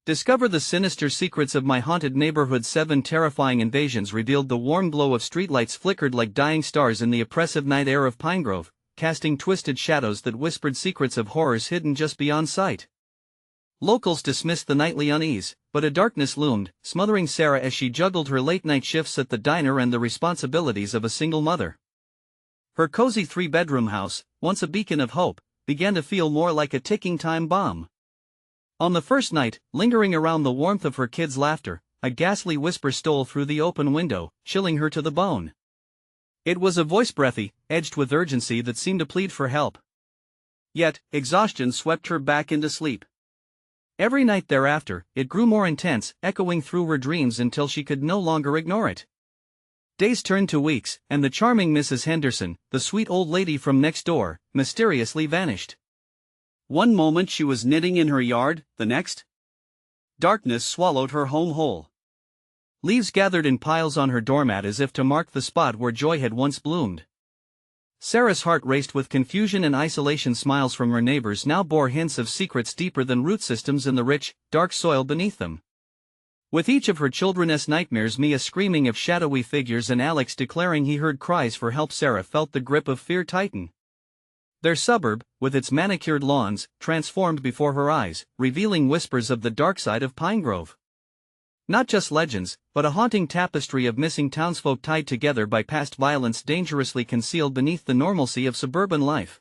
Discover the sinister secrets of my haunted neighborhood. 7 terrifying invasions revealed. The warm glow of streetlights flickered like dying stars in the oppressive night air of Pinegrove, casting twisted shadows that whispered secrets of horrors hidden just beyond sight. Locals dismissed the nightly unease, but a darkness loomed, smothering Sarah as she juggled her late-night shifts at the diner and the responsibilities of a single mother. Her cozy 3-bedroom house, once a beacon of hope, began to feel more like a ticking time bomb. On the first night, lingering around the warmth of her kids' laughter, a ghastly whisper stole through the open window, chilling her to the bone. It was a voice breathy, edged with urgency that seemed to plead for help. Yet, exhaustion swept her back into sleep. Every night thereafter, it grew more intense, echoing through her dreams until she could no longer ignore it. Days turned to weeks, and the charming Mrs. Henderson, the sweet old lady from next door, mysteriously vanished. One moment she was knitting in her yard, the next, darkness swallowed her home whole. Leaves gathered in piles on her doormat as if to mark the spot where joy had once bloomed. Sarah's heart raced with confusion and isolation. Smiles from her neighbors now bore hints of secrets deeper than root systems in the rich, dark soil beneath them. With each of her children's nightmares, Mia screaming of shadowy figures and Alex declaring he heard cries for help, Sarah felt the grip of fear tighten. Their suburb, with its manicured lawns, transformed before her eyes, revealing whispers of the dark side of Pinegrove. Not just legends, but a haunting tapestry of missing townsfolk tied together by past violence dangerously concealed beneath the normalcy of suburban life.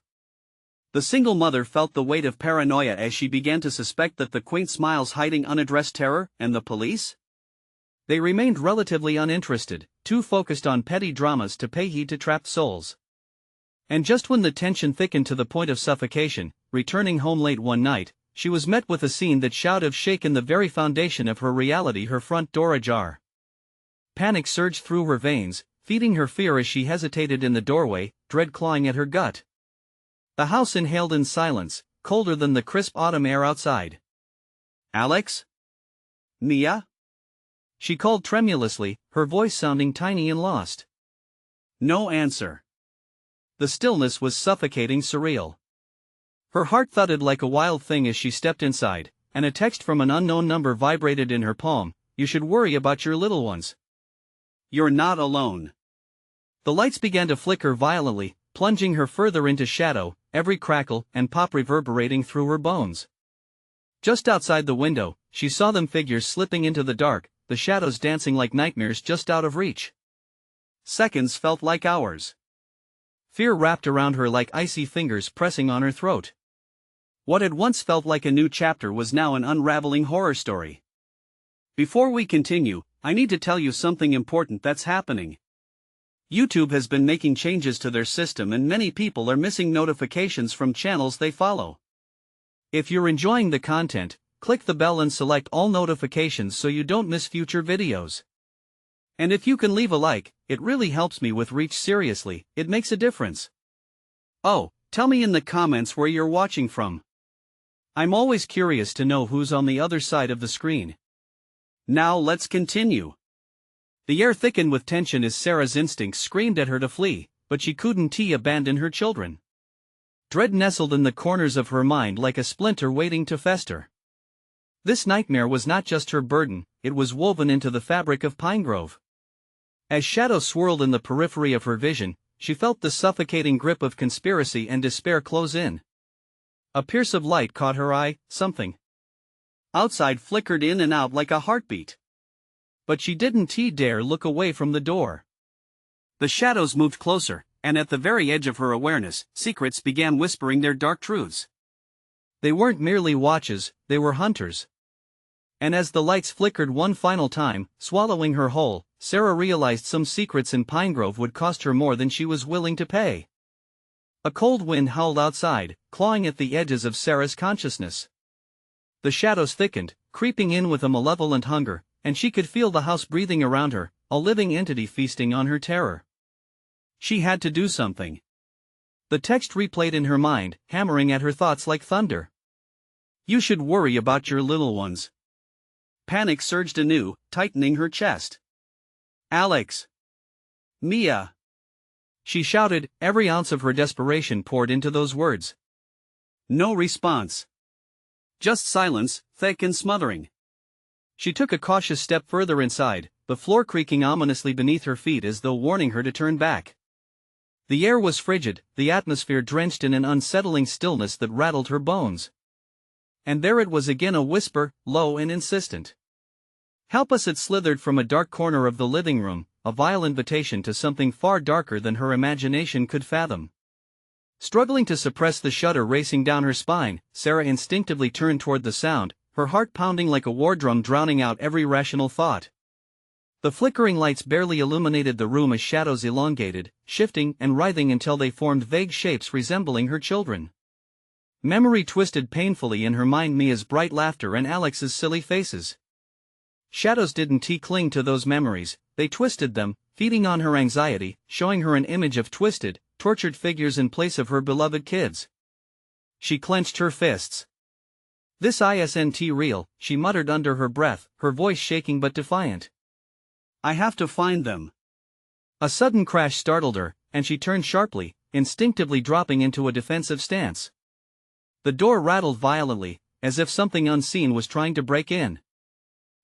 The single mother felt the weight of paranoia as she began to suspect that the quaint smiles hiding unaddressed terror, and the police? They remained relatively uninterested, too focused on petty dramas to pay heed to trapped souls. And just when the tension thickened to the point of suffocation, returning home late one night, she was met with a scene that should have shaken the very foundation of her reality, her front door ajar. Panic surged through her veins, feeding her fear as she hesitated in the doorway, dread clawing at her gut. The house inhaled in silence, colder than the crisp autumn air outside. "Alex? Mia?" she called tremulously, her voice sounding tiny and lost. No answer. The stillness was suffocating, surreal. Her heart thudded like a wild thing as she stepped inside, and a text from an unknown number vibrated in her palm. "You should worry about your little ones. You're not alone." The lights began to flicker violently, plunging her further into shadow, every crackle and pop reverberating through her bones. Just outside the window, she saw them, figures slipping into the dark, the shadows dancing like nightmares just out of reach. Seconds felt like hours. Fear wrapped around her like icy fingers pressing on her throat. What had once felt like a new chapter was now an unraveling horror story. Before we continue, I need to tell you something important that's happening. YouTube has been making changes to their system and many people are missing notifications from channels they follow. If you're enjoying the content, click the bell and select all notifications so you don't miss future videos. And if you can leave a like, it really helps me with reach. Seriously, it makes a difference. Oh, tell me in the comments where you're watching from. I'm always curious to know who's on the other side of the screen. Now let's continue. The air thickened with tension as Sarah's instincts screamed at her to flee, but she couldn't abandon her children. Dread nestled in the corners of her mind like a splinter waiting to fester. This nightmare was not just her burden, it was woven into the fabric of Pinegrove. As shadows swirled in the periphery of her vision, she felt the suffocating grip of conspiracy and despair close in. A pierce of light caught her eye, something outside flickered in and out like a heartbeat. But she didn't dare look away from the door. The shadows moved closer, and at the very edge of her awareness, secrets began whispering their dark truths. They weren't merely watches, they were hunters. And as the lights flickered one final time, swallowing her whole, Sarah realized some secrets in Pinegrove would cost her more than she was willing to pay. A cold wind howled outside, clawing at the edges of Sarah's consciousness. The shadows thickened, creeping in with a malevolent hunger, and she could feel the house breathing around her, a living entity feasting on her terror. She had to do something. The text replayed in her mind, hammering at her thoughts like thunder. "You should worry about your little ones." Panic surged anew, tightening her chest. "Alex! Mia!" she shouted, every ounce of her desperation poured into those words. No response. Just silence, thick and smothering. She took a cautious step further inside, the floor creaking ominously beneath her feet as though warning her to turn back. The air was frigid, the atmosphere drenched in an unsettling stillness that rattled her bones. And there it was again, a whisper, low and insistent. "Help us!" It slithered from a dark corner of the living room, a vile invitation to something far darker than her imagination could fathom. Struggling to suppress the shudder racing down her spine, Sarah instinctively turned toward the sound, her heart pounding like a war drum, drowning out every rational thought. The flickering lights barely illuminated the room as shadows elongated, shifting and writhing until they formed vague shapes resembling her children. Memory twisted painfully in her mind, Mia's bright laughter and Alex's silly faces. Shadows didn't cling to those memories, they twisted them, feeding on her anxiety, showing her an image of twisted, tortured figures in place of her beloved kids. She clenched her fists. "This isn't real," she muttered under her breath, her voice shaking but defiant. "I have to find them." A sudden crash startled her, and she turned sharply, instinctively dropping into a defensive stance. The door rattled violently, as if something unseen was trying to break in.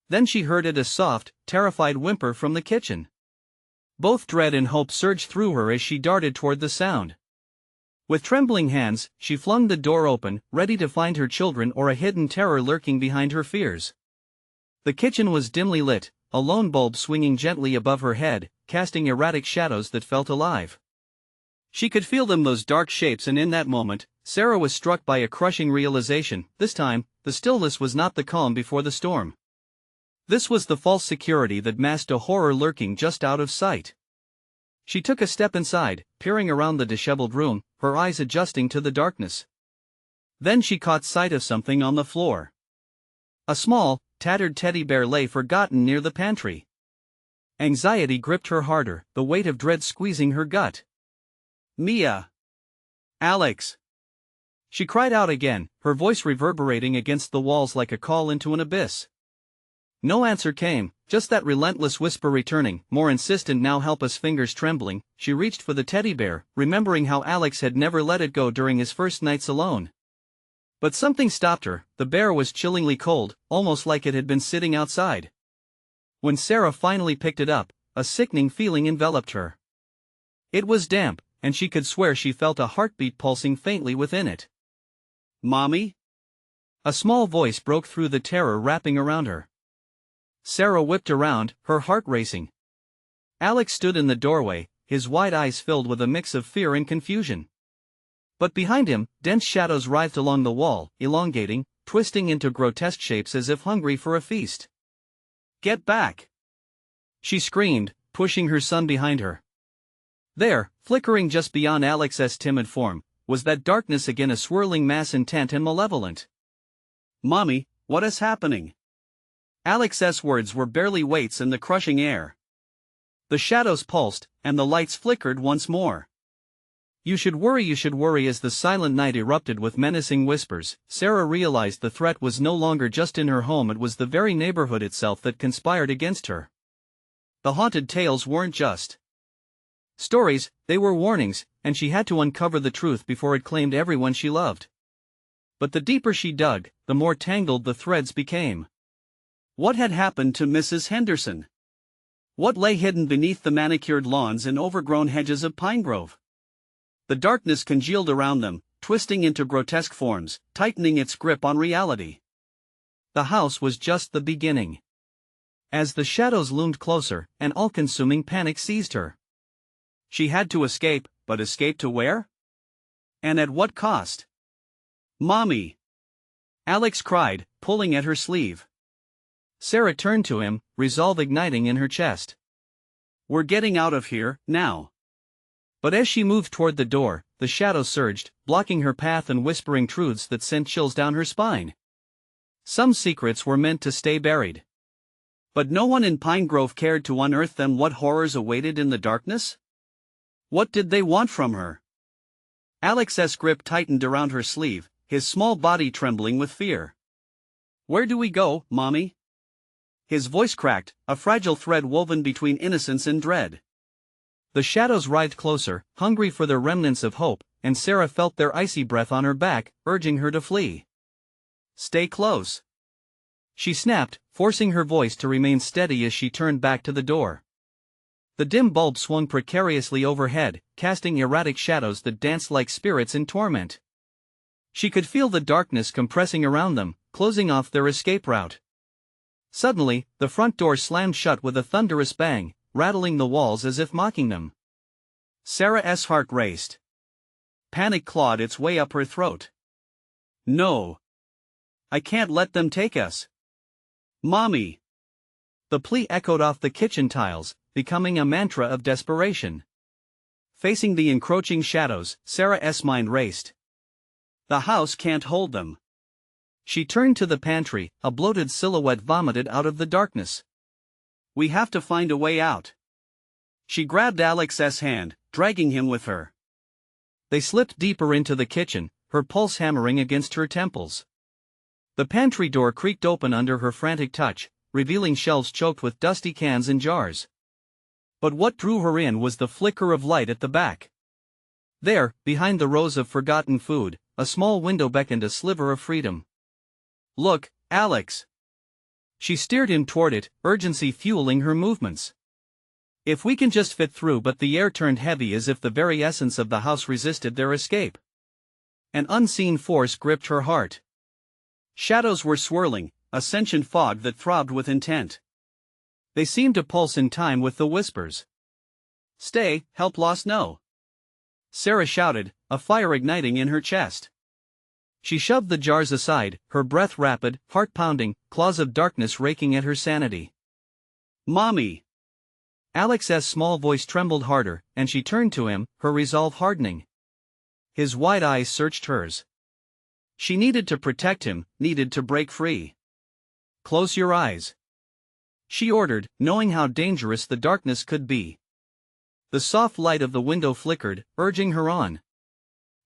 Then she heard a soft, terrified whimper from the kitchen. Both dread and hope surged through her as she darted toward the sound. With trembling hands, she flung the door open, ready to find her children or a hidden terror lurking behind her fears. The kitchen was dimly lit, a lone bulb swinging gently above her head, casting erratic shadows that felt alive. She could feel them, those dark shapes, and in that moment, Sarah was struck by a crushing realization. This time, the stillness was not the calm before the storm. This was the false security that masked a horror lurking just out of sight. She took a step inside, peering around the disheveled room, her eyes adjusting to the darkness. Then she caught sight of something on the floor. A small, tattered teddy bear lay forgotten near the pantry. Anxiety gripped her harder, the weight of dread squeezing her gut. "Mia! Alex!" She cried out again, her voice reverberating against the walls like a call into an abyss. No answer came, just that relentless whisper returning, more insistent now. Helpless fingers trembling, she reached for the teddy bear, remembering how Alex had never let it go during his first nights alone. But something stopped her. The bear was chillingly cold, almost like it had been sitting outside. When Sarah finally picked it up, a sickening feeling enveloped her. It was damp, and she could swear she felt a heartbeat pulsing faintly within it. "Mommy?" A small voice broke through the terror wrapping around her. Sarah whipped around, her heart racing. Alex stood in the doorway, his wide eyes filled with a mix of fear and confusion. But behind him, dense shadows writhed along the wall, elongating, twisting into grotesque shapes as if hungry for a feast. "Get back!" she screamed, pushing her son behind her. There, flickering just beyond Alex's timid form, was that darkness again, a swirling mass, intent and malevolent. "Mommy, what is happening?" Alex's words were barely weights in the crushing air. The shadows pulsed, and the lights flickered once more. You should worry. As the silent night erupted with menacing whispers, Sarah realized the threat was no longer just in her home, it was the very neighborhood itself that conspired against her. The haunted tales weren't just stories, they were warnings, and she had to uncover the truth before it claimed everyone she loved. But the deeper she dug, the more tangled the threads became. What had happened to Mrs. Henderson? What lay hidden beneath the manicured lawns and overgrown hedges of Pinegrove? The darkness congealed around them, twisting into grotesque forms, tightening its grip on reality. The house was just the beginning. As the shadows loomed closer, an all-consuming panic seized her. She had to escape, but escape to where? And at what cost? "Mommy!" Alex cried, pulling at her sleeve. Sarah turned to him, resolve igniting in her chest. "We're getting out of here, now." But as she moved toward the door, the shadows surged, blocking her path and whispering truths that sent chills down her spine. Some secrets were meant to stay buried. But no one in Pinegrove cared to unearth them. What horrors awaited in the darkness? What did they want from her? Alex's grip tightened around her sleeve, his small body trembling with fear. "Where do we go, Mommy?" His voice cracked, a fragile thread woven between innocence and dread. The shadows writhed closer, hungry for their remnants of hope, and Sarah felt their icy breath on her back, urging her to flee. "Stay close." she snapped, forcing her voice to remain steady as she turned back to the door. The dim bulb swung precariously overhead, casting erratic shadows that danced like spirits in torment. She could feel the darkness compressing around them, closing off their escape route. Suddenly, the front door slammed shut with a thunderous bang, rattling the walls as if mocking them. Sarah's heart raced. Panic clawed its way up her throat. No. I can't let them take us. Mommy. The plea echoed off the kitchen tiles, becoming a mantra of desperation. Facing the encroaching shadows, Sarah's mind raced. The house can't hold them. She turned to the pantry, a bloated silhouette vomited out of the darkness. We have to find a way out. She grabbed Alex's hand, dragging him with her. They slipped deeper into the kitchen, her pulse hammering against her temples. The pantry door creaked open under her frantic touch, revealing shelves choked with dusty cans and jars. But what drew her in was the flicker of light at the back. There, behind the rows of forgotten food, a small window beckoned a sliver of freedom. Look, Alex. She steered him toward it, urgency fueling her movements. If we can just fit through, but the air turned heavy as if the very essence of the house resisted their escape. An unseen force gripped her heart. Shadows were swirling, a sentient fog that throbbed with intent. They seemed to pulse in time with the whispers. Stay, help lost no. Sarah shouted, a fire igniting in her chest. She shoved the jars aside, her breath rapid, heart pounding, claws of darkness raking at her sanity. Mommy! Alex's small voice trembled harder, and she turned to him, her resolve hardening. His wide eyes searched hers. She needed to protect him, needed to break free. Close your eyes. She ordered, knowing how dangerous the darkness could be. The soft light of the window flickered, urging her on.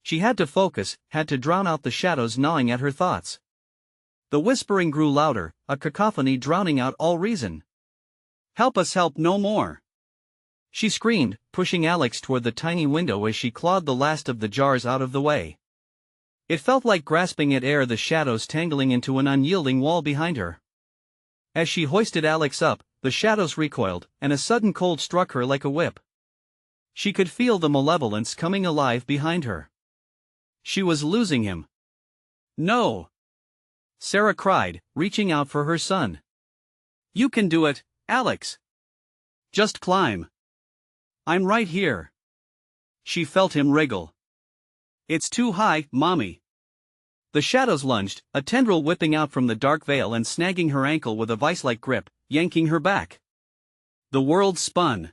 She had to focus, had to drown out the shadows gnawing at her thoughts. The whispering grew louder, a cacophony drowning out all reason. Help us help no more. She screamed, pushing Alex toward the tiny window as she clawed the last of the jars out of the way. It felt like grasping at air, the shadows tangling into an unyielding wall behind her. As she hoisted Alex up, the shadows recoiled, and a sudden cold struck her like a whip. She could feel the malevolence coming alive behind her. She was losing him. No! Sarah cried, reaching out for her son. You can do it, Alex. Just climb. I'm right here. She felt him wriggle. It's too high, Mommy. The shadows lunged, a tendril whipping out from the dark veil and snagging her ankle with a vice-like grip, yanking her back. The world spun.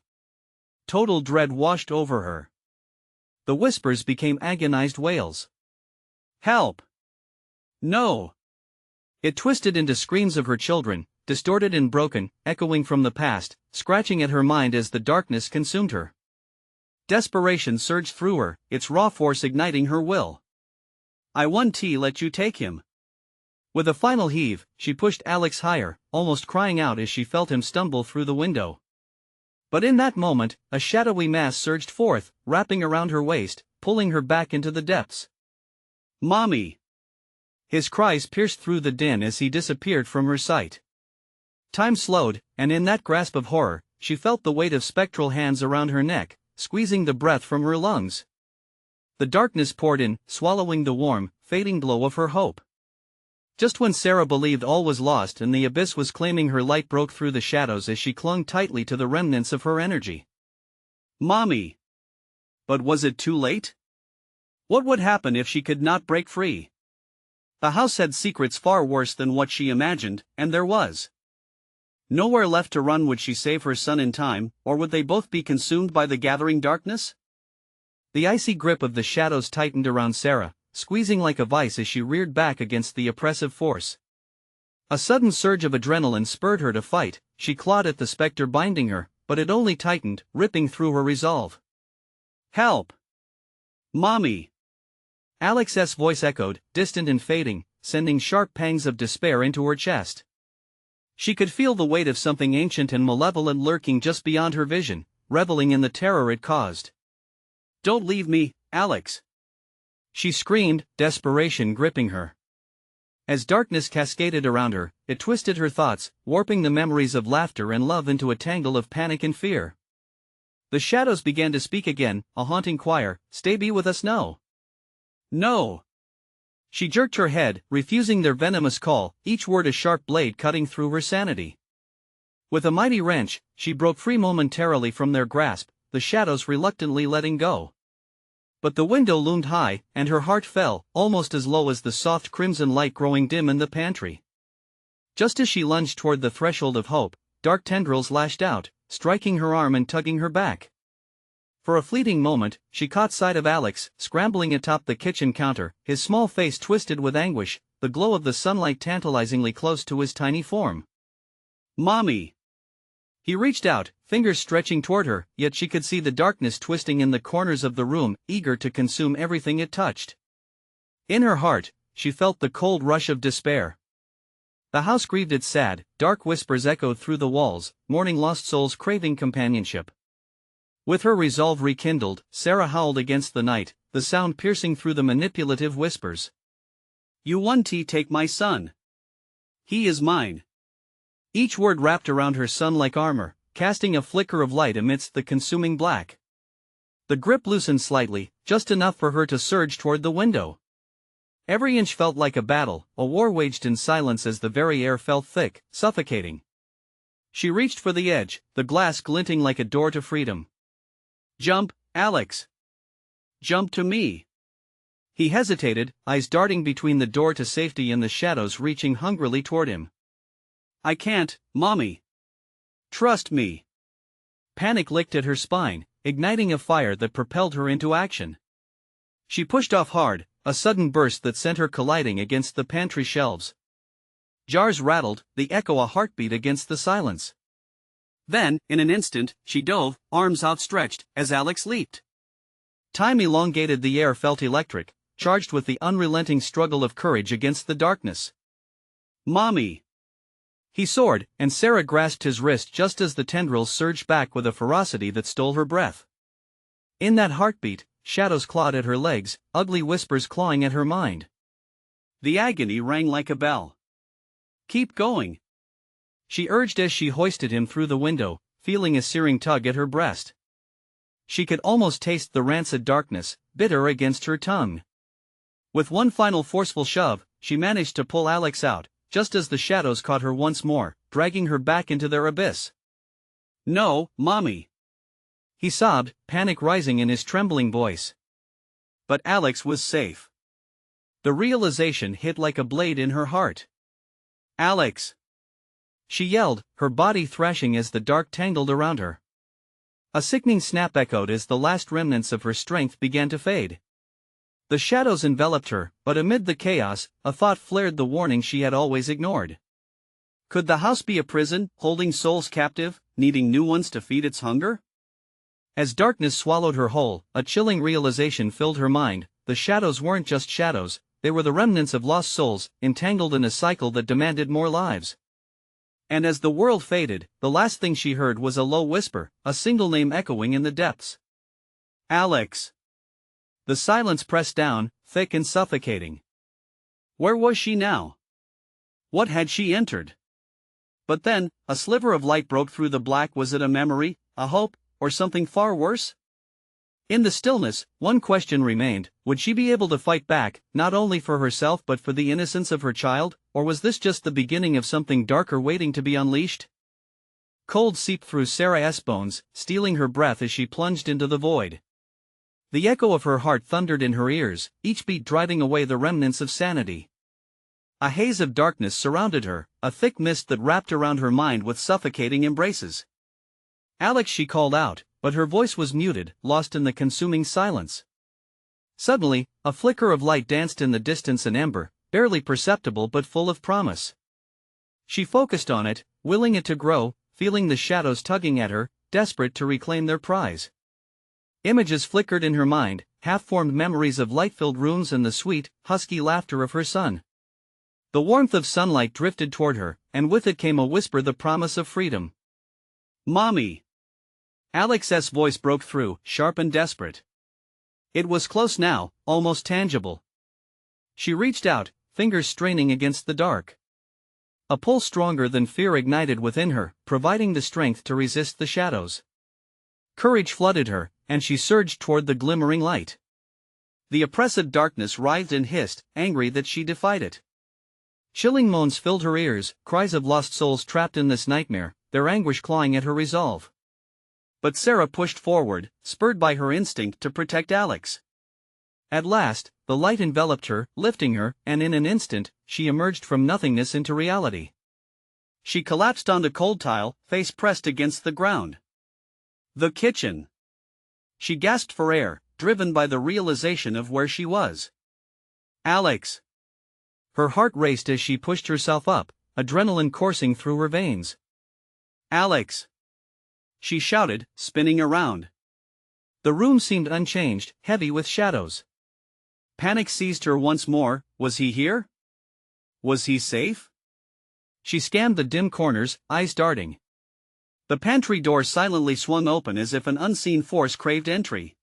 Total dread washed over her. The whispers became agonized wails. Help! No! It twisted into screams of her children, distorted and broken, echoing from the past, scratching at her mind as the darkness consumed her. Desperation surged through her, its raw force igniting her will. I won't let you take him. With a final heave, she pushed Alex higher, almost crying out as she felt him stumble through the window. But in that moment, a shadowy mass surged forth, wrapping around her waist, pulling her back into the depths. Mommy! His cries pierced through the din as he disappeared from her sight. Time slowed, and in that grasp of horror, she felt the weight of spectral hands around her neck, squeezing the breath from her lungs. The darkness poured in, swallowing the warm, fading glow of her hope. Just when Sarah believed all was lost and the abyss was claiming her, light broke through the shadows as she clung tightly to the remnants of her energy. Mommy! But was it too late? What would happen if she could not break free? The house had secrets far worse than what she imagined, and there was nowhere left to run. Would she save her son in time, or would they both be consumed by the gathering darkness? The icy grip of the shadows tightened around Sarah, squeezing like a vice as she reared back against the oppressive force. A sudden surge of adrenaline spurred her to fight. She clawed at the specter binding her, but it only tightened, ripping through her resolve. Help! Mommy! Alex's voice echoed, distant and fading, sending sharp pangs of despair into her chest. She could feel the weight of something ancient and malevolent lurking just beyond her vision, reveling in the terror it caused. Don't leave me, Alex! She screamed, desperation gripping her. As darkness cascaded around her, it twisted her thoughts, warping the memories of laughter and love into a tangle of panic and fear. The shadows began to speak again, a haunting choir. "Stay be with us no. No." She jerked her head, refusing their venomous call, each word a sharp blade cutting through her sanity. With a mighty wrench, she broke free momentarily from their grasp, the shadows reluctantly letting go. But the window loomed high, and her heart fell, almost as low as the soft crimson light growing dim in the pantry. Just as she lunged toward the threshold of hope, dark tendrils lashed out, striking her arm and tugging her back. For a fleeting moment, she caught sight of Alex, scrambling atop the kitchen counter, his small face twisted with anguish, the glow of the sunlight tantalizingly close to his tiny form. "Mommy!" He reached out, fingers stretching toward her, yet she could see the darkness twisting in the corners of the room, eager to consume everything it touched. In her heart, she felt the cold rush of despair. The house grieved, its sad, dark whispers echoed through the walls, mourning lost souls craving companionship. With her resolve rekindled, Sarah howled against the night, the sound piercing through the manipulative whispers. "You want to take my son. He is mine." Each word wrapped around her son like armor, casting a flicker of light amidst the consuming black. The grip loosened slightly, just enough for her to surge toward the window. Every inch felt like a battle, a war waged in silence as the very air felt thick, suffocating. She reached for the edge, the glass glinting like a door to freedom. "Jump, Alex. Jump to me." He hesitated, eyes darting between the door to safety and the shadows reaching hungrily toward him. "I can't, Mommy. Trust me." Panic licked at her spine, igniting a fire that propelled her into action. She pushed off hard, a sudden burst that sent her colliding against the pantry shelves. Jars rattled, the echo a heartbeat against the silence. Then, in an instant, she dove, arms outstretched, as Alex leaped. Time elongated, the air felt electric, charged with the unrelenting struggle of courage against the darkness. "Mommy!" He soared, and Sarah grasped his wrist just as the tendrils surged back with a ferocity that stole her breath. In that heartbeat, shadows clawed at her legs, ugly whispers clawing at her mind. The agony rang like a bell. "Keep going," she urged as she hoisted him through the window, feeling a searing tug at her breast. She could almost taste the rancid darkness, bitter against her tongue. With one final forceful shove, she managed to pull Alex out, just as the shadows caught her once more, dragging her back into their abyss. "No, Mommy," he sobbed, panic rising in his trembling voice. But Alex was safe. The realization hit like a blade in her heart. "Alex!" she yelled, her body thrashing as the dark tangled around her. A sickening snap echoed as the last remnants of her strength began to fade. The shadows enveloped her, but amid the chaos, a thought flared, the warning she had always ignored. Could the house be a prison, holding souls captive, needing new ones to feed its hunger? As darkness swallowed her whole, a chilling realization filled her mind: the shadows weren't just shadows, they were the remnants of lost souls, entangled in a cycle that demanded more lives. And as the world faded, the last thing she heard was a low whisper, a single name echoing in the depths. "Alex." The silence pressed down, thick and suffocating. Where was she now? What had she entered? But then, a sliver of light broke through the black. Was it a memory, a hope, or something far worse? In the stillness, one question remained: would she be able to fight back, not only for herself but for the innocence of her child, or was this just the beginning of something darker waiting to be unleashed? Cold seeped through Sarah's bones, stealing her breath as she plunged into the void. The echo of her heart thundered in her ears, each beat driving away the remnants of sanity. A haze of darkness surrounded her, a thick mist that wrapped around her mind with suffocating embraces. "Alex," she called out, but her voice was muted, lost in the consuming silence. Suddenly, a flicker of light danced in the distance, an ember, barely perceptible but full of promise. She focused on it, willing it to grow, feeling the shadows tugging at her, desperate to reclaim their prize. Images flickered in her mind, half-formed memories of light-filled rooms and the sweet, husky laughter of her son. The warmth of sunlight drifted toward her, and with it came a whisper, the promise of freedom. "Mommy!" Alex's voice broke through, sharp and desperate. It was close now, almost tangible. She reached out, fingers straining against the dark. A pull stronger than fear ignited within her, providing the strength to resist the shadows. Courage flooded her, and she surged toward the glimmering light. The oppressive darkness writhed and hissed, angry that she defied it. Chilling moans filled her ears, cries of lost souls trapped in this nightmare, their anguish clawing at her resolve. But Sarah pushed forward, spurred by her instinct to protect Alex. At last, the light enveloped her, lifting her, and in an instant, she emerged from nothingness into reality. She collapsed onto cold tile, face pressed against the ground. The kitchen. She gasped for air, driven by the realization of where she was. Alex. Her heart raced as she pushed herself up, adrenaline coursing through her veins. Alex. She shouted, spinning around. The room seemed unchanged, heavy with shadows. Panic seized her once more. Was he here? Was he safe? She scanned the dim corners, eyes darting. The pantry door silently swung open as if an unseen force craved entry.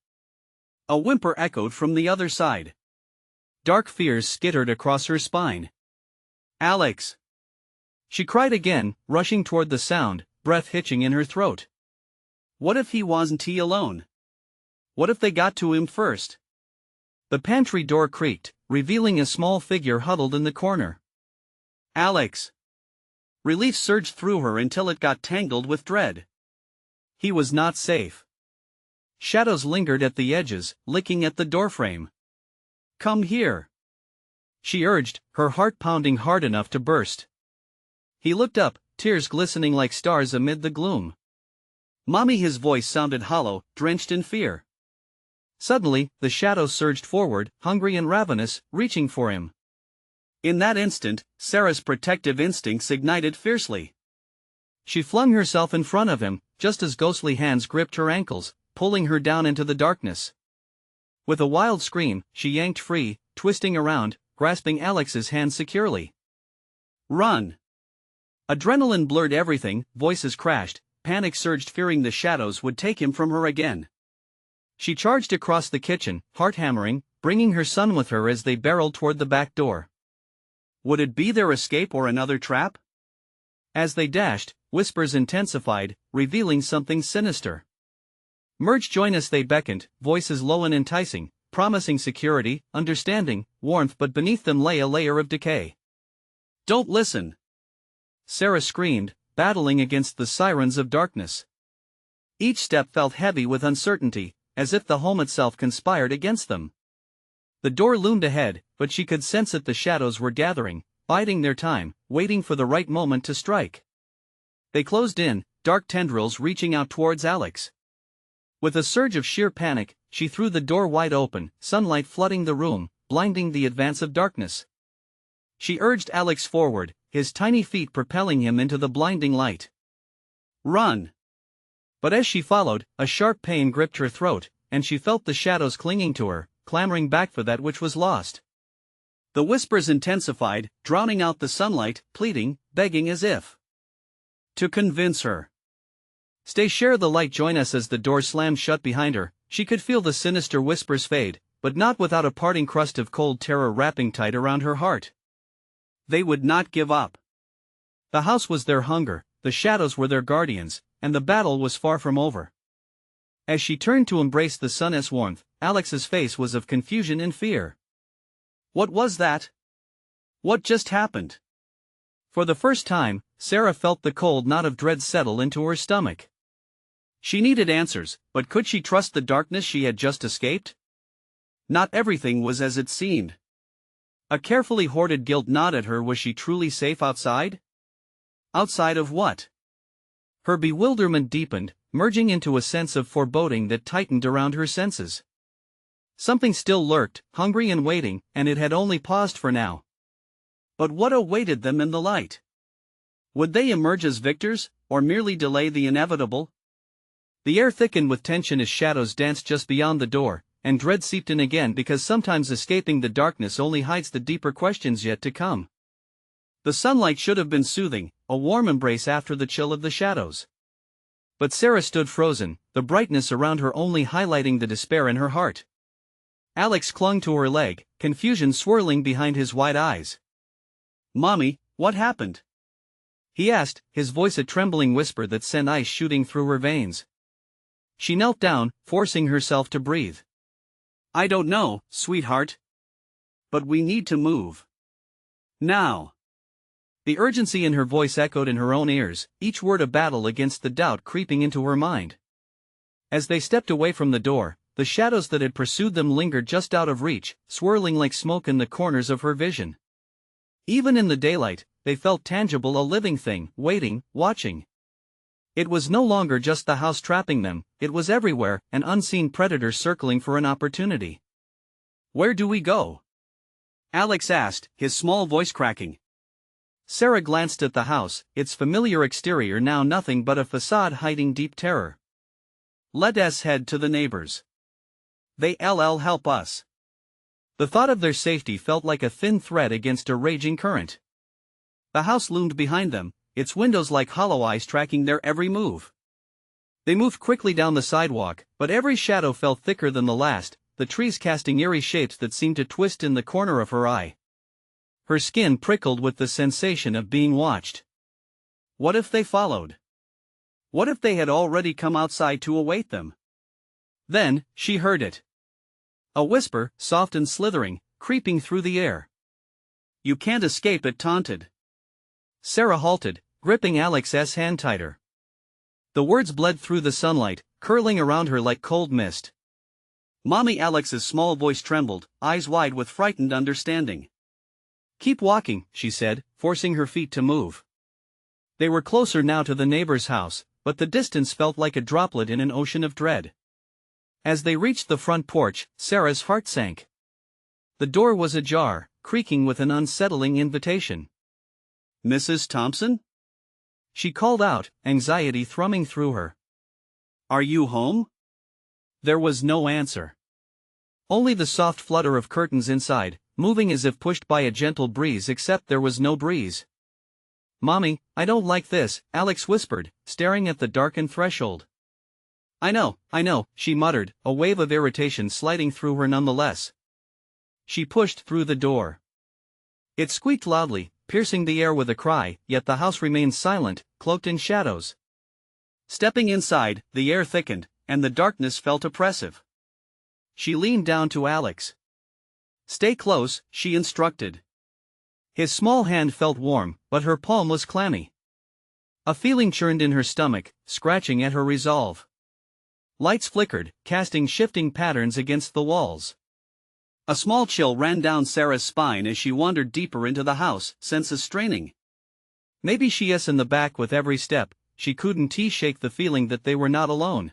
A whimper echoed from the other side. Dark fears skittered across her spine. Alex! She cried again, rushing toward the sound, breath hitching in her throat. What if he wasn't alone? What if they got to him first? The pantry door creaked, revealing a small figure huddled in the corner. Alex! Relief surged through her until it got tangled with dread. He was not safe. Shadows lingered at the edges, licking at the doorframe. Come here. She urged, her heart pounding hard enough to burst. He looked up, tears glistening like stars amid the gloom. Mommy, his voice sounded hollow, drenched in fear. Suddenly, the shadows surged forward, hungry and ravenous, reaching for him. In that instant, Sarah's protective instincts ignited fiercely. She flung herself in front of him, just as ghostly hands gripped her ankles, pulling her down into the darkness. With a wild scream, she yanked free, twisting around, grasping Alex's hand securely. Run! Adrenaline blurred everything, voices crashed, panic surged, fearing the shadows would take him from her again. She charged across the kitchen, heart hammering, bringing her son with her as they barreled toward the back door. Would it be their escape or another trap? As they dashed, whispers intensified, revealing something sinister. Merge, join us, they beckoned, voices low and enticing, promising security, understanding, warmth, but beneath them lay a layer of decay. Don't listen! Sarah screamed, battling against the sirens of darkness. Each step felt heavy with uncertainty, as if the home itself conspired against them. The door loomed ahead, but she could sense that the shadows were gathering, biding their time, waiting for the right moment to strike. They closed in, dark tendrils reaching out towards Alex. With a surge of sheer panic, she threw the door wide open, sunlight flooding the room, blinding the advance of darkness. She urged Alex forward, his tiny feet propelling him into the blinding light. Run! But as she followed, a sharp pain gripped her throat, and she felt the shadows clinging to her, clamoring back for that which was lost. The whispers intensified, drowning out the sunlight, pleading, begging as if to convince her. Stay, share the light, join us. As the door slammed shut behind her, she could feel the sinister whispers fade, but not without a parting crust of cold terror wrapping tight around her heart. They would not give up. The house was their hunger, the shadows were their guardians, and the battle was far from over. As she turned to embrace the sun's warmth, Alex's face was of confusion and fear. What was that? What just happened? For the first time, Sarah felt the cold knot of dread settle into her stomach. She needed answers, but could she trust the darkness she had just escaped? Not everything was as it seemed. A carefully hoarded guilt gnawed at her. Was she truly safe outside? Outside of what? Her bewilderment deepened, merging into a sense of foreboding that tightened around her senses. Something still lurked, hungry and waiting, and it had only paused for now. But what awaited them in the light? Would they emerge as victors, or merely delay the inevitable? The air thickened with tension as shadows danced just beyond the door, and dread seeped in again, because sometimes escaping the darkness only hides the deeper questions yet to come. The sunlight should have been soothing, a warm embrace after the chill of the shadows. But Sarah stood frozen, the brightness around her only highlighting the despair in her heart. Alex clung to her leg, confusion swirling behind his wide eyes. "Mommy, what happened?" he asked, his voice a trembling whisper that sent ice shooting through her veins. She knelt down, forcing herself to breathe. "I don't know, sweetheart. But we need to move. Now." The urgency in her voice echoed in her own ears, each word a battle against the doubt creeping into her mind. As they stepped away from the door, the shadows that had pursued them lingered just out of reach, swirling like smoke in the corners of her vision. Even in the daylight, they felt tangible, a living thing, waiting, watching. It was no longer just the house trapping them, it was everywhere, an unseen predator circling for an opportunity. "Where do we go?" Alex asked, his small voice cracking. Sarah glanced at the house, its familiar exterior now nothing but a facade hiding deep terror. "Let us head to the neighbors. They'll help us." The thought of their safety felt like a thin thread against a raging current. The house loomed behind them, its windows like hollow eyes tracking their every move. They moved quickly down the sidewalk, but every shadow felt thicker than the last, the trees casting eerie shapes that seemed to twist in the corner of her eye. Her skin prickled with the sensation of being watched. What if they followed? What if they had already come outside to await them? Then, she heard it. A whisper, soft and slithering, creeping through the air. "You can't escape it," taunted. Sarah halted, gripping Alex's hand tighter. The words bled through the sunlight, curling around her like cold mist. "Mommy," Alex's small voice trembled, eyes wide with frightened understanding. "Keep walking," she said, forcing her feet to move. They were closer now to the neighbor's house, but the distance felt like a droplet in an ocean of dread. As they reached the front porch, Sarah's heart sank. The door was ajar, creaking with an unsettling invitation. "Mrs. Thompson?" she called out, anxiety thrumming through her. "Are you home?" There was no answer. Only the soft flutter of curtains inside, moving as if pushed by a gentle breeze, except there was no breeze. "Mommy, I don't like this," Alex whispered, staring at the darkened threshold. I know, she muttered, a wave of irritation sliding through her nonetheless. She pushed through the door. It squeaked loudly, piercing the air with a cry, yet the house remained silent, cloaked in shadows. Stepping inside, the air thickened, and the darkness felt oppressive. She leaned down to Alex. "Stay close," she instructed. His small hand felt warm, but her palm was clammy. A feeling churned in her stomach, scratching at her resolve. Lights flickered, casting shifting patterns against the walls. A small chill ran down Sarah's spine as she wandered deeper into the house, senses straining. Maybe she's in the back with every step, she couldn't shake the feeling that they were not alone.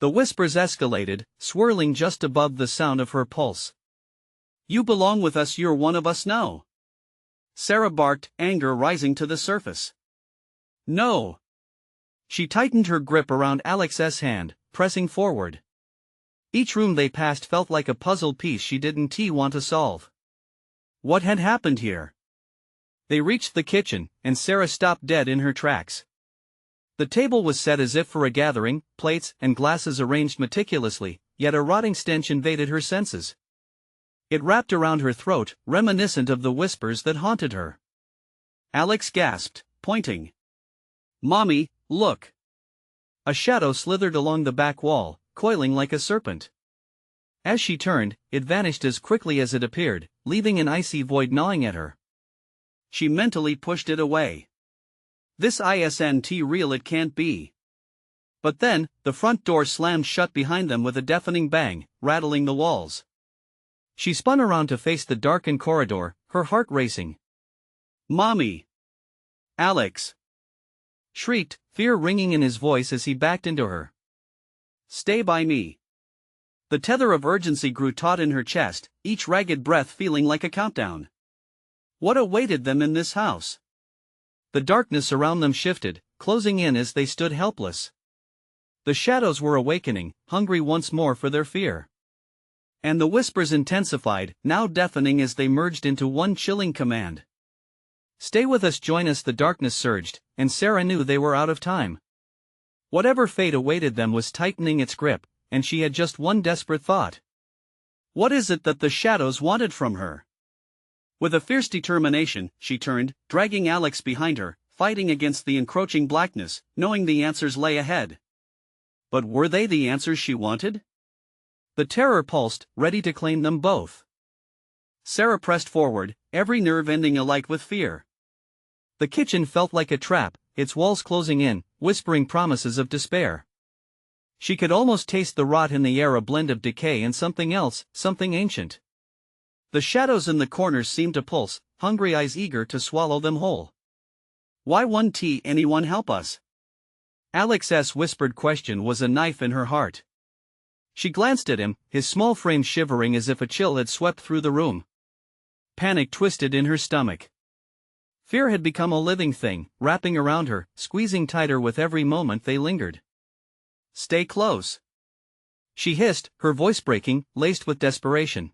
The whispers escalated, swirling just above the sound of her pulse. "You belong with us, you're one of us now." Sarah barked, anger rising to the surface. "No." She tightened her grip around Alex's hand, pressing forward. Each room they passed felt like a puzzle piece she didn't want to solve. What had happened here? They reached the kitchen, and Sarah stopped dead in her tracks. The table was set as if for a gathering, plates and glasses arranged meticulously, yet a rotting stench invaded her senses. It wrapped around her throat, reminiscent of the whispers that haunted her. Alex gasped, pointing. "Mommy, look." A shadow slithered along the back wall, coiling like a serpent. As she turned, it vanished as quickly as it appeared, leaving an icy void gnawing at her. She mentally pushed it away. This isn't real, it can't be. But then, the front door slammed shut behind them with a deafening bang, rattling the walls. She spun around to face the darkened corridor, her heart racing. "Mommy!" Alex shrieked, fear ringing in his voice as he backed into her. "Stay by me." The tether of urgency grew taut in her chest, each ragged breath feeling like a countdown. What awaited them in this house? The darkness around them shifted, closing in as they stood helpless. The shadows were awakening, hungry once more for their fear. And the whispers intensified, now deafening as they merged into one chilling command. "Stay with us, join us." The darkness surged, and Sarah knew they were out of time. Whatever fate awaited them was tightening its grip, and she had just one desperate thought. What is it that the shadows wanted from her? With a fierce determination, she turned, dragging Alex behind her, fighting against the encroaching blackness, knowing the answers lay ahead. But were they the answers she wanted? The terror pulsed, ready to claim them both. Sarah pressed forward, every nerve ending alike with fear. The kitchen felt like a trap, its walls closing in, whispering promises of despair. She could almost taste the rot in the air, a blend of decay and something else, something ancient. The shadows in the corners seemed to pulse, hungry eyes eager to swallow them whole. Why won't anyone help us? Alex's whispered question was a knife in her heart. She glanced at him, his small frame shivering as if a chill had swept through the room. Panic twisted in her stomach. Fear had become a living thing, wrapping around her, squeezing tighter with every moment they lingered. Stay close, she hissed, her voice breaking, laced with desperation.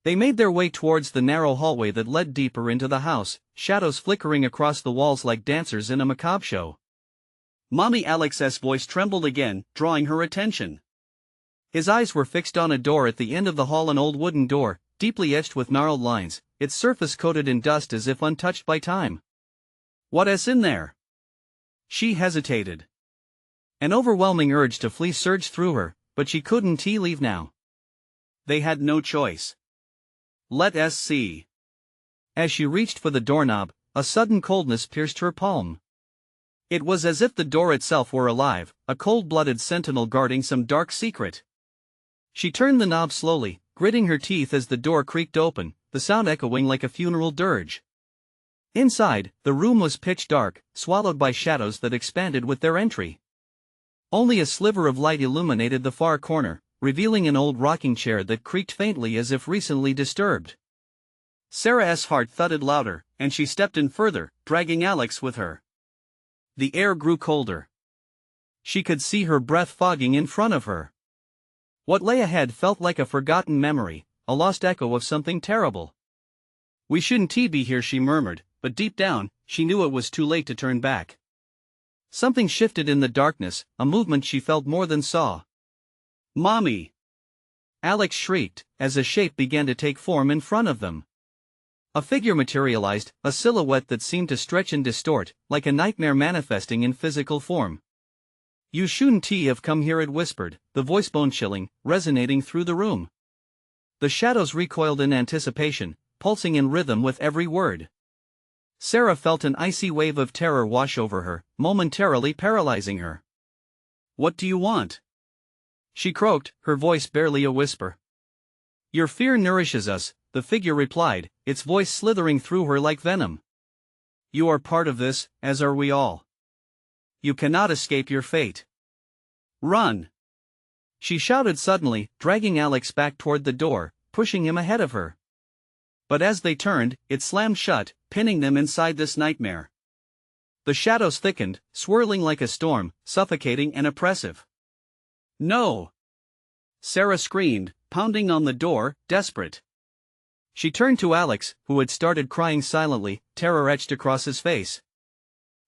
They made their way towards the narrow hallway that led deeper into the house, shadows flickering across the walls like dancers in a macabre show. Mommy, Alex's voice trembled again, drawing her attention. His eyes were fixed on a door at the end of the hall, an old wooden door, deeply etched with gnarled lines, its surface coated in dust as if untouched by time. What's in there? She hesitated. An overwhelming urge to flee surged through her, but she couldn't leave now. They had no choice. Let us see. As she reached for the doorknob, a sudden coldness pierced her palm. It was as if the door itself were alive, a cold-blooded sentinel guarding some dark secret. She turned the knob slowly, gritting her teeth as the door creaked open, the sound echoing like a funeral dirge. Inside, the room was pitch dark, swallowed by shadows that expanded with their entry. Only a sliver of light illuminated the far corner, revealing an old rocking chair that creaked faintly as if recently disturbed. Sarah's heart thudded louder, and she stepped in further, dragging Alex with her. The air grew colder. She could see her breath fogging in front of her. What lay ahead felt like a forgotten memory, a lost echo of something terrible. We shouldn't be here, she murmured, but deep down, she knew it was too late to turn back. Something shifted in the darkness, a movement she felt more than saw. Mommy! Alex shrieked, as a shape began to take form in front of them. A figure materialized, a silhouette that seemed to stretch and distort, like a nightmare manifesting in physical form. You shouldn't have come here, it whispered, the voice bone-chilling, resonating through the room. The shadows recoiled in anticipation, pulsing in rhythm with every word. Sarah felt an icy wave of terror wash over her, momentarily paralyzing her. What do you want? She croaked, her voice barely a whisper. Your fear nourishes us, the figure replied, its voice slithering through her like venom. You are part of this, as are we all. You cannot escape your fate. Run! She shouted suddenly, dragging Alex back toward the door, pushing him ahead of her. But as they turned, it slammed shut, pinning them inside this nightmare. The shadows thickened, swirling like a storm, suffocating and oppressive. No! Sarah screamed, pounding on the door, desperate. She turned to Alex, who had started crying silently, terror etched across his face.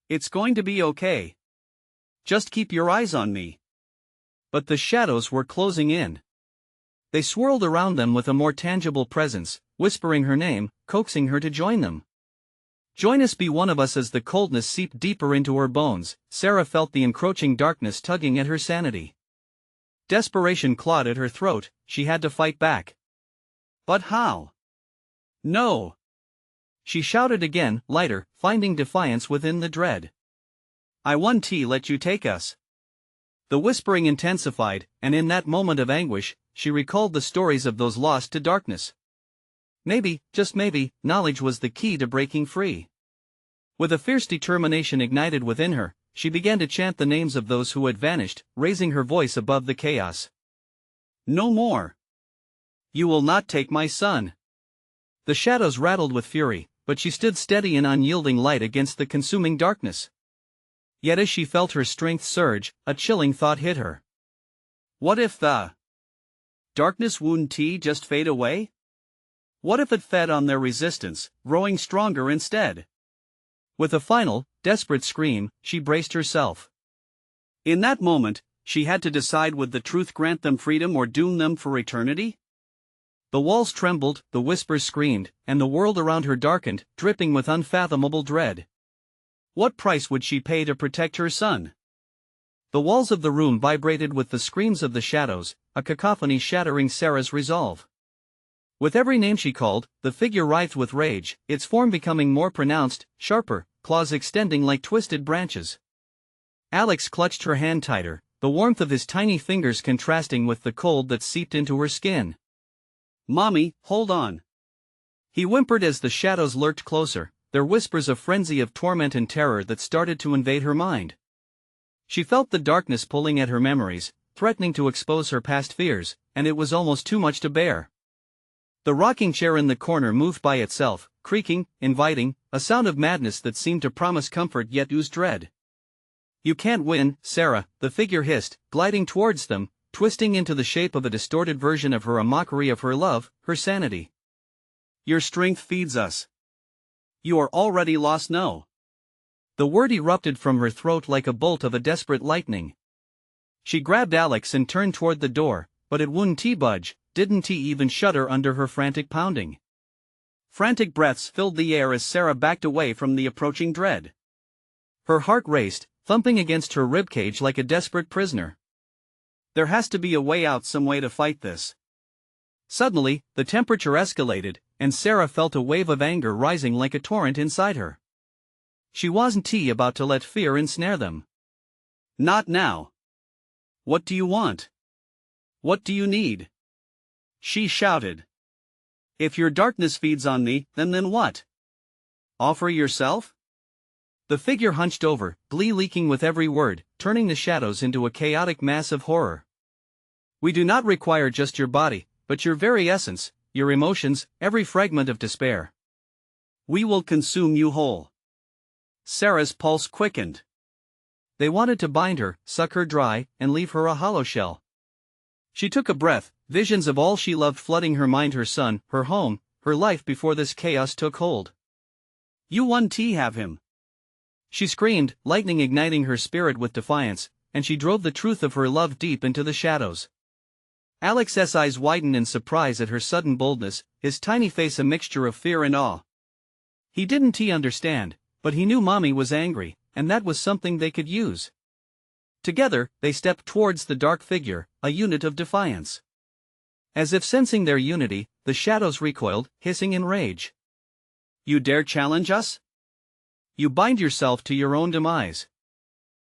It's going to be okay. Just keep your eyes on me. But the shadows were closing in. They swirled around them with a more tangible presence, whispering her name, coaxing her to join them. Join us, be one of us. As the coldness seeped deeper into her bones, Sarah felt the encroaching darkness tugging at her sanity. Desperation clawed at her throat, she had to fight back. But how? No! She shouted again, lighter, finding defiance within the dread. I won't let you take us. The whispering intensified, and in that moment of anguish, she recalled the stories of those lost to darkness. Maybe, just maybe, knowledge was the key to breaking free. With a fierce determination ignited within her, she began to chant the names of those who had vanished, raising her voice above the chaos. No more! You will not take my son! The shadows rattled with fury, but she stood steady in unyielding light against the consuming darkness. Yet as she felt her strength surge, a chilling thought hit her. What if the darkness wouldn't just fade away? What if it fed on their resistance, growing stronger instead? With a final, desperate scream, she braced herself. In that moment, she had to decide, would the truth grant them freedom or doom them for eternity? The walls trembled, the whispers screamed, and the world around her darkened, dripping with unfathomable dread. What price would she pay to protect her son? The walls of the room vibrated with the screams of the shadows, a cacophony shattering Sarah's resolve. With every name she called, the figure writhed with rage, its form becoming more pronounced, sharper, claws extending like twisted branches. Alex clutched her hand tighter, the warmth of his tiny fingers contrasting with the cold that seeped into her skin. "Mommy, hold on," he whimpered as the shadows lurked closer, their whispers a frenzy of torment and terror that started to invade her mind. She felt the darkness pulling at her memories, threatening to expose her past fears, and it was almost too much to bear. The rocking chair in the corner moved by itself, creaking, inviting, a sound of madness that seemed to promise comfort yet oozed dread. "You can't win, Sarah," the figure hissed, gliding towards them, twisting into the shape of a distorted version of her, a mockery of her love, her sanity. "Your strength feeds us. You are already lost, no." The word erupted from her throat like a bolt of a desperate lightning. She grabbed Alex and turned toward the door, but it wouldn't budge, didn't even shudder under her frantic pounding. Frantic breaths filled the air as Sarah backed away from the approaching dread. Her heart raced, thumping against her ribcage like a desperate prisoner. There has to be a way out, some way to fight this. Suddenly, the temperature escalated, and Sarah felt a wave of anger rising like a torrent inside her. She wasn't about to let fear ensnare them. Not now. "What do you want? What do you need?" she shouted. "If your darkness feeds on me, then what? Offer yourself?" The figure hunched over, glee leaking with every word, turning the shadows into a chaotic mass of horror. "We do not require just your body, but your very essence, your emotions, every fragment of despair. We will consume you whole." Sarah's pulse quickened. They wanted to bind her, suck her dry, and leave her a hollow shell. She took a breath, visions of all she loved flooding her mind, her son, her home, her life before this chaos took hold. "You won't have him," she screamed, lightning igniting her spirit with defiance, and she drove the truth of her love deep into the shadows. Alex's eyes widened in surprise at her sudden boldness, his tiny face a mixture of fear and awe. He didn't understand, but he knew Mommy was angry, and that was something they could use. Together, they stepped towards the dark figure, a unit of defiance. As if sensing their unity, the shadows recoiled, hissing in rage. "You dare challenge us? You bind yourself to your own demise."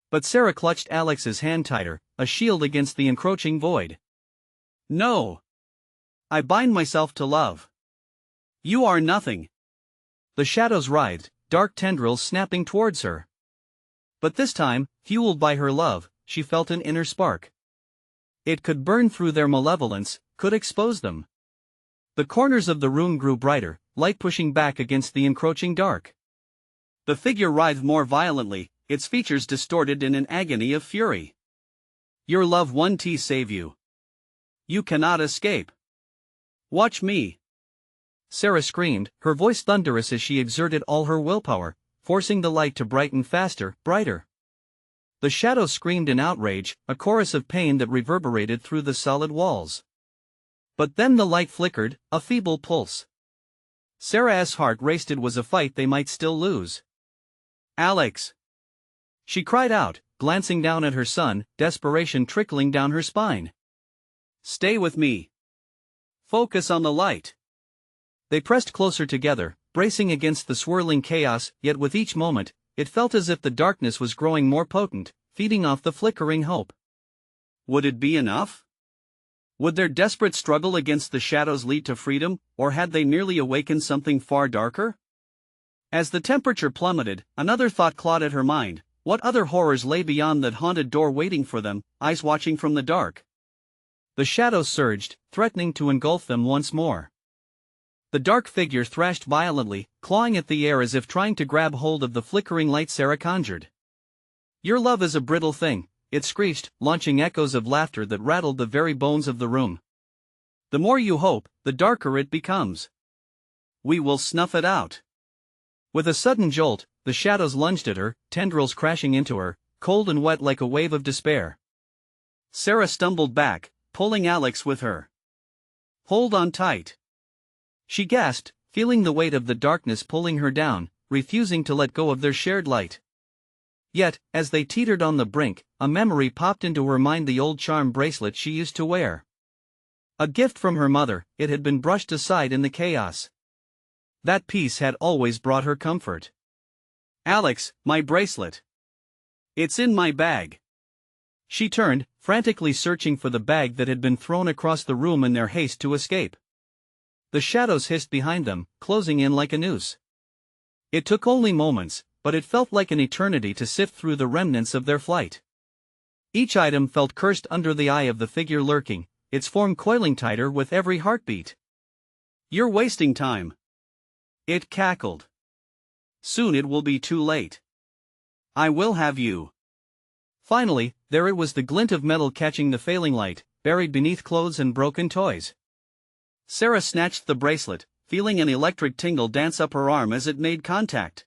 But Sarah clutched Alex's hand tighter, a shield against the encroaching void. "No. I bind myself to love. You are nothing." The shadows writhed, dark tendrils snapping towards her. But this time, fueled by her love, she felt an inner spark. It could burn through their malevolence, could expose them. The corners of the room grew brighter, light pushing back against the encroaching dark. The figure writhed more violently, its features distorted in an agony of fury. "Your love won't save you. You cannot escape. Watch me." Sarah screamed, her voice thunderous as she exerted all her willpower, forcing the light to brighten faster, brighter. The shadows screamed in outrage, a chorus of pain that reverberated through the solid walls. But then the light flickered, a feeble pulse. Sarah's heart raced. It was a fight they might still lose. "Alex!" she cried out, glancing down at her son, desperation trickling down her spine. "Stay with me. Focus on the light." They pressed closer together, bracing against the swirling chaos, yet with each moment, it felt as if the darkness was growing more potent, feeding off the flickering hope. Would it be enough? Would their desperate struggle against the shadows lead to freedom, or had they merely awakened something far darker? As the temperature plummeted, another thought clawed at her mind. What other horrors lay beyond that haunted door waiting for them, eyes watching from the dark? The shadows surged, threatening to engulf them once more. The dark figure thrashed violently, clawing at the air as if trying to grab hold of the flickering light Sarah conjured. "Your love is a brittle thing," it screeched, launching echoes of laughter that rattled the very bones of the room. "The more you hope, the darker it becomes. We will snuff it out." With a sudden jolt, the shadows lunged at her, tendrils crashing into her, cold and wet like a wave of despair. Sarah stumbled back, pulling Alex with her. Hold on tight. She gasped, feeling the weight of the darkness pulling her down, refusing to let go of their shared light. Yet, as they teetered on the brink, a memory popped into her mind, the old charm bracelet she used to wear. A gift from her mother, it had been brushed aside in the chaos. That piece had always brought her comfort. Alex, my bracelet. It's in my bag. She turned, frantically searching for the bag that had been thrown across the room in their haste to escape. The shadows hissed behind them, closing in like a noose. It took only moments, but it felt like an eternity to sift through the remnants of their flight. Each item felt cursed under the eye of the figure lurking, its form coiling tighter with every heartbeat. You're wasting time. It cackled. Soon it will be too late. I will have you. Finally, there it was, the glint of metal catching the failing light, buried beneath clothes and broken toys. Sarah snatched the bracelet, feeling an electric tingle dance up her arm as it made contact.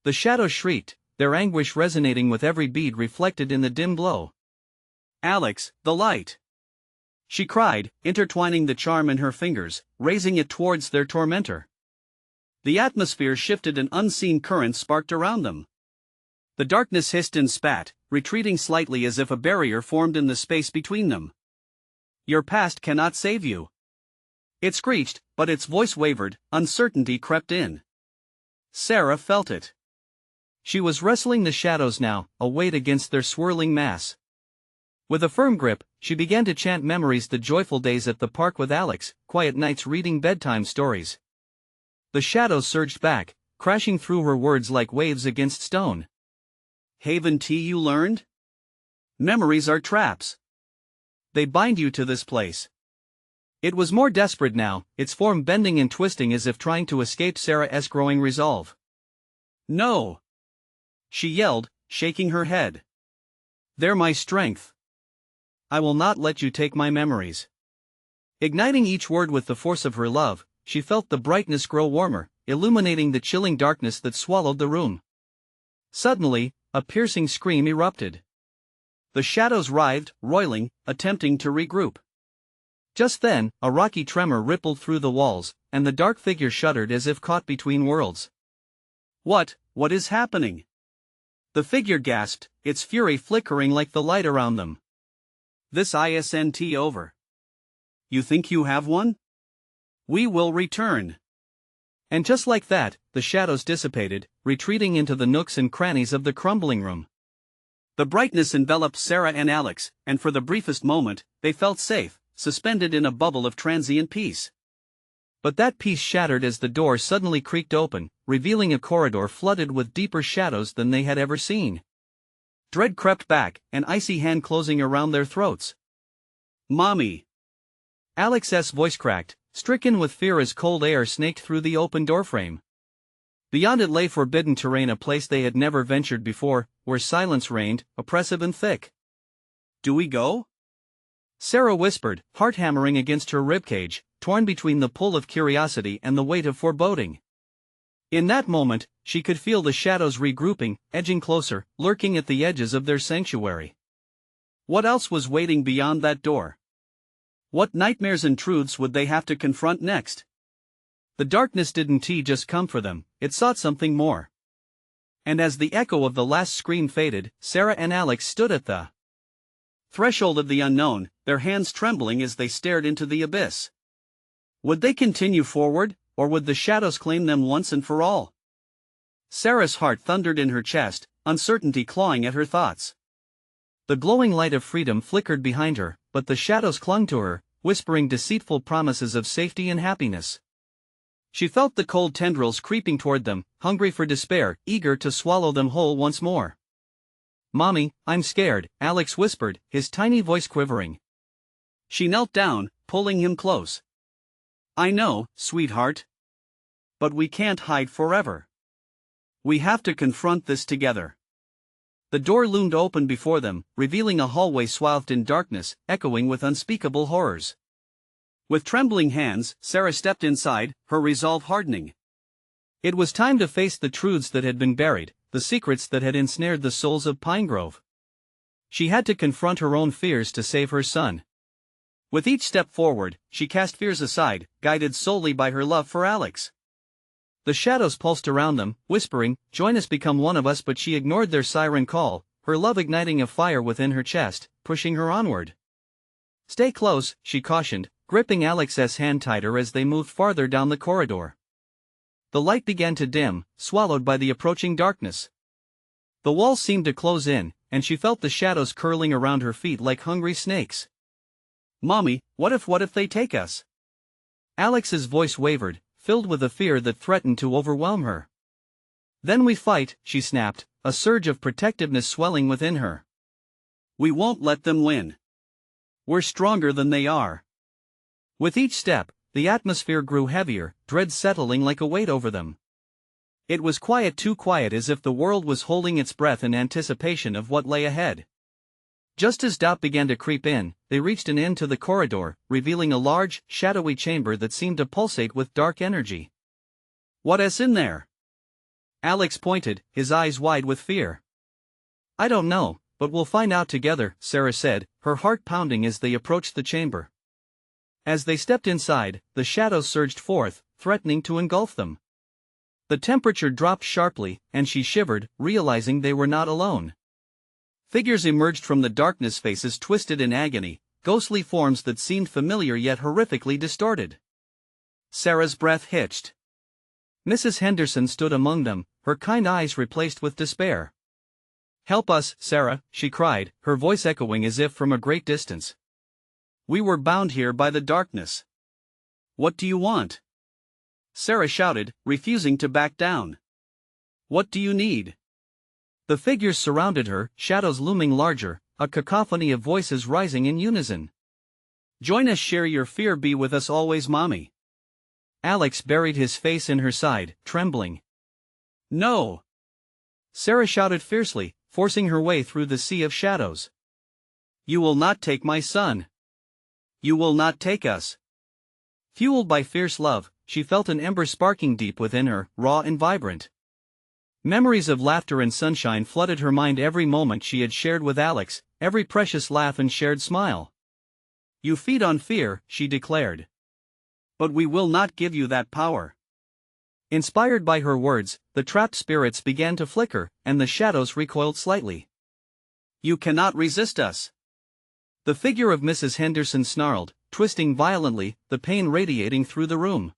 The shadows shrieked, their anguish resonating with every bead reflected in the dim glow. Alex, the light! She cried, intertwining the charm in her fingers, raising it towards their tormentor. The atmosphere shifted, an unseen current sparked around them. The darkness hissed and spat, retreating slightly as if a barrier formed in the space between them. Your past cannot save you. It screeched, but its voice wavered, uncertainty crept in. Sarah felt it. She was wrestling the shadows now, a weight against their swirling mass. With a firm grip, she began to chant memories, the joyful days at the park with Alex, quiet nights reading bedtime stories. The shadows surged back, crashing through her words like waves against stone. Haven tea, you learned? Memories are traps. They bind you to this place. It was more desperate now, its form bending and twisting as if trying to escape Sarah's growing resolve. No! She yelled, shaking her head. They're my strength. I will not let you take my memories. Igniting each word with the force of her love, she felt the brightness grow warmer, illuminating the chilling darkness that swallowed the room. Suddenly, a piercing scream erupted. The shadows writhed, roiling, attempting to regroup. Just then, a rocky tremor rippled through the walls, and the dark figure shuddered as if caught between worlds. What is happening? The figure gasped, its fury flickering like the light around them. This isn't over. You think you have one? We will return. And just like that, the shadows dissipated, retreating into the nooks and crannies of the crumbling room. The brightness enveloped Sarah and Alex, and for the briefest moment, they felt safe, suspended in a bubble of transient peace. But that peace shattered as the door suddenly creaked open, revealing a corridor flooded with deeper shadows than they had ever seen. Dread crept back, an icy hand closing around their throats. Mommy! Alex's voice cracked, stricken with fear as cold air snaked through the open doorframe. Beyond it lay forbidden terrain, a place they had never ventured before, where silence reigned, oppressive and thick. Do we go? Sarah whispered, heart hammering against her ribcage, torn between the pull of curiosity and the weight of foreboding. In that moment, she could feel the shadows regrouping, edging closer, lurking at the edges of their sanctuary. What else was waiting beyond that door? What nightmares and truths would they have to confront next? The darkness didn't just come for them, it sought something more. And as the echo of the last scream faded, Sarah and Alex stood at the threshold of the unknown, their hands trembling as they stared into the abyss. Would they continue forward, or would the shadows claim them once and for all? Sarah's heart thundered in her chest, uncertainty clawing at her thoughts. The glowing light of freedom flickered behind her, but the shadows clung to her, whispering deceitful promises of safety and happiness. She felt the cold tendrils creeping toward them, hungry for despair, eager to swallow them whole once more. "Mommy, I'm scared," Alex whispered, his tiny voice quivering. She knelt down, pulling him close. "I know, sweetheart. But we can't hide forever. We have to confront this together." The door loomed open before them, revealing a hallway swathed in darkness, echoing with unspeakable horrors. With trembling hands, Sarah stepped inside, her resolve hardening. It was time to face the truths that had been buried, the secrets that had ensnared the souls of Pinegrove. She had to confront her own fears to save her son. With each step forward, she cast fears aside, guided solely by her love for Alex. The shadows pulsed around them, whispering, "Join us, become one of us," but she ignored their siren call, her love igniting a fire within her chest, pushing her onward. "Stay close," she cautioned, gripping Alex's hand tighter as they moved farther down the corridor. The light began to dim, swallowed by the approaching darkness. The walls seemed to close in, and she felt the shadows curling around her feet like hungry snakes. "Mommy, what if they take us?" Alex's voice wavered, filled with a fear that threatened to overwhelm her. "Then we fight," she snapped, a surge of protectiveness swelling within her. "We won't let them win. We're stronger than they are." With each step, the atmosphere grew heavier, dread settling like a weight over them. It was quiet, too quiet, as if the world was holding its breath in anticipation of what lay ahead. Just as doubt began to creep in, they reached an end to the corridor, revealing a large, shadowy chamber that seemed to pulsate with dark energy. "What is in there?" Alex pointed, his eyes wide with fear. "I don't know, but we'll find out together," Sarah said, her heart pounding as they approached the chamber. As they stepped inside, the shadows surged forth, threatening to engulf them. The temperature dropped sharply, and she shivered, realizing they were not alone. Figures emerged from the darkness, faces twisted in agony, ghostly forms that seemed familiar yet horrifically distorted. Sarah's breath hitched. Mrs. Henderson stood among them, her kind eyes replaced with despair. "Help us, Sarah," she cried, her voice echoing as if from a great distance. "We were bound here by the darkness. What do you want?" Sarah shouted, refusing to back down. "What do you need?" The figures surrounded her, shadows looming larger, a cacophony of voices rising in unison. "Join us, share your fear, be with us always, Mommy." Alex buried his face in her side, trembling. "No!" Sarah shouted fiercely, forcing her way through the sea of shadows. "You will not take my son. You will not take us." Fueled by fierce love, she felt an ember sparking deep within her, raw and vibrant. Memories of laughter and sunshine flooded her mind, every moment she had shared with Alex, every precious laugh and shared smile. "You feed on fear," she declared. "But we will not give you that power." Inspired by her words, the trapped spirits began to flicker, and the shadows recoiled slightly. "You cannot resist us." The figure of Mrs. Henderson snarled, twisting violently, the pain radiating through the room.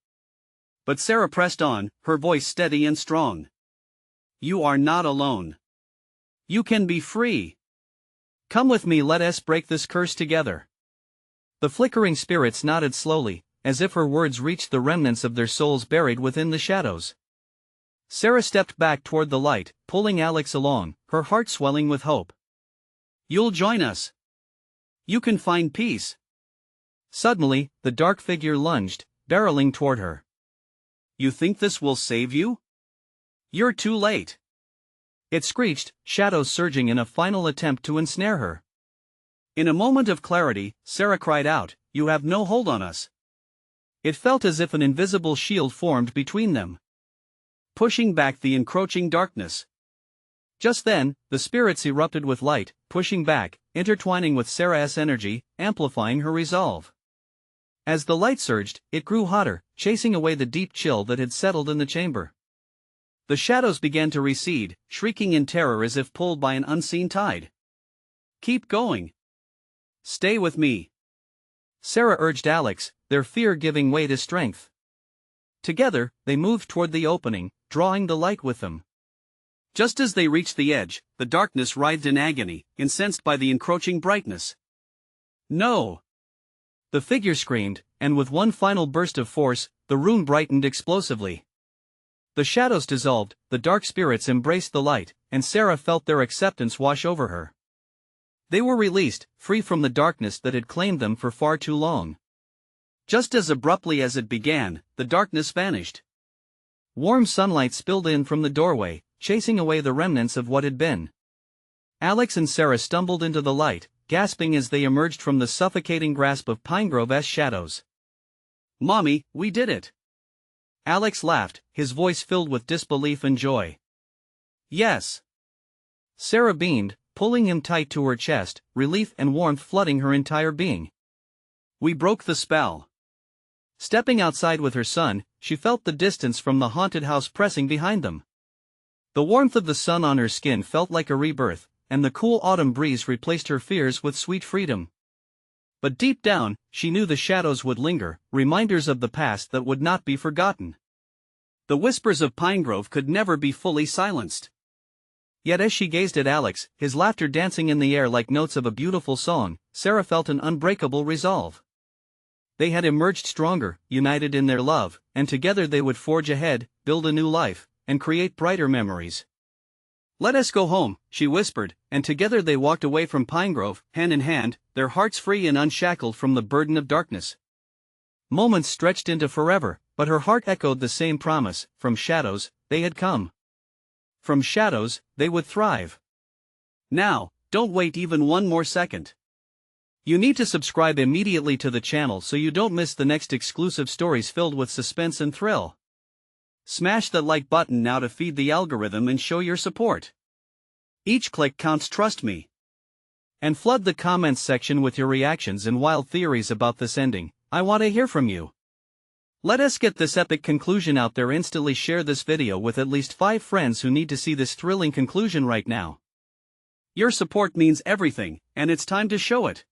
But Sarah pressed on, her voice steady and strong. "You are not alone. You can be free. Come with me, let us break this curse together." The flickering spirits nodded slowly, as if her words reached the remnants of their souls buried within the shadows. Sarah stepped back toward the light, pulling Alex along, her heart swelling with hope. "You'll join us. You can find peace." Suddenly, the dark figure lunged, barreling toward her. "You think this will save you? You're too late." It screeched, shadows surging in a final attempt to ensnare her. In a moment of clarity, Sarah cried out, "You have no hold on us." It felt as if an invisible shield formed between them, pushing back the encroaching darkness. Just then, the spirits erupted with light, pushing back, intertwining with Sarah's energy, amplifying her resolve. As the light surged, it grew hotter, chasing away the deep chill that had settled in the chamber. The shadows began to recede, shrieking in terror as if pulled by an unseen tide. "Keep going. Stay with me," Sarah urged Alex, their fear giving way to strength. Together, they moved toward the opening, drawing the light with them. Just as they reached the edge, the darkness writhed in agony, incensed by the encroaching brightness. "No!" the figure screamed, and with one final burst of force, the room brightened explosively. The shadows dissolved, the dark spirits embraced the light, and Sarah felt their acceptance wash over her. They were released, free from the darkness that had claimed them for far too long. Just as abruptly as it began, the darkness vanished. Warm sunlight spilled in from the doorway, chasing away the remnants of what had been. Alex and Sarah stumbled into the light, gasping as they emerged from the suffocating grasp of Pinegrove's shadows. "Mommy, we did it!" Alex laughed, his voice filled with disbelief and joy. "Yes." Sarah beamed, pulling him tight to her chest, relief and warmth flooding her entire being. We broke the spell. Stepping outside with her son, she felt the distance from the haunted house pressing behind them. The warmth of the sun on her skin felt like a rebirth, and the cool autumn breeze replaced her fears with sweet freedom. But deep down, she knew the shadows would linger, reminders of the past that would not be forgotten. The whispers of Pinegrove could never be fully silenced. Yet as she gazed at Alex, his laughter dancing in the air like notes of a beautiful song, Sarah felt an unbreakable resolve. They had emerged stronger, united in their love, and together they would forge ahead, build a new life, and create brighter memories. "Let us go home," she whispered, and together they walked away from Pinegrove, hand in hand, their hearts free and unshackled from the burden of darkness. Moments stretched into forever, but her heart echoed the same promise: from shadows, they had come. From shadows, they would thrive. Now, don't wait even one more second. You need to subscribe immediately to the channel so you don't miss the next exclusive stories filled with suspense and thrill. Smash the like button now to feed the algorithm and show your support. Each click counts, trust me. And flood the comments section with your reactions and wild theories about this ending. I want to hear from you. Let us get this epic conclusion out there. Instantly share this video with at least 5 friends who need to see this thrilling conclusion right now. Your support means everything, and it's time to show it.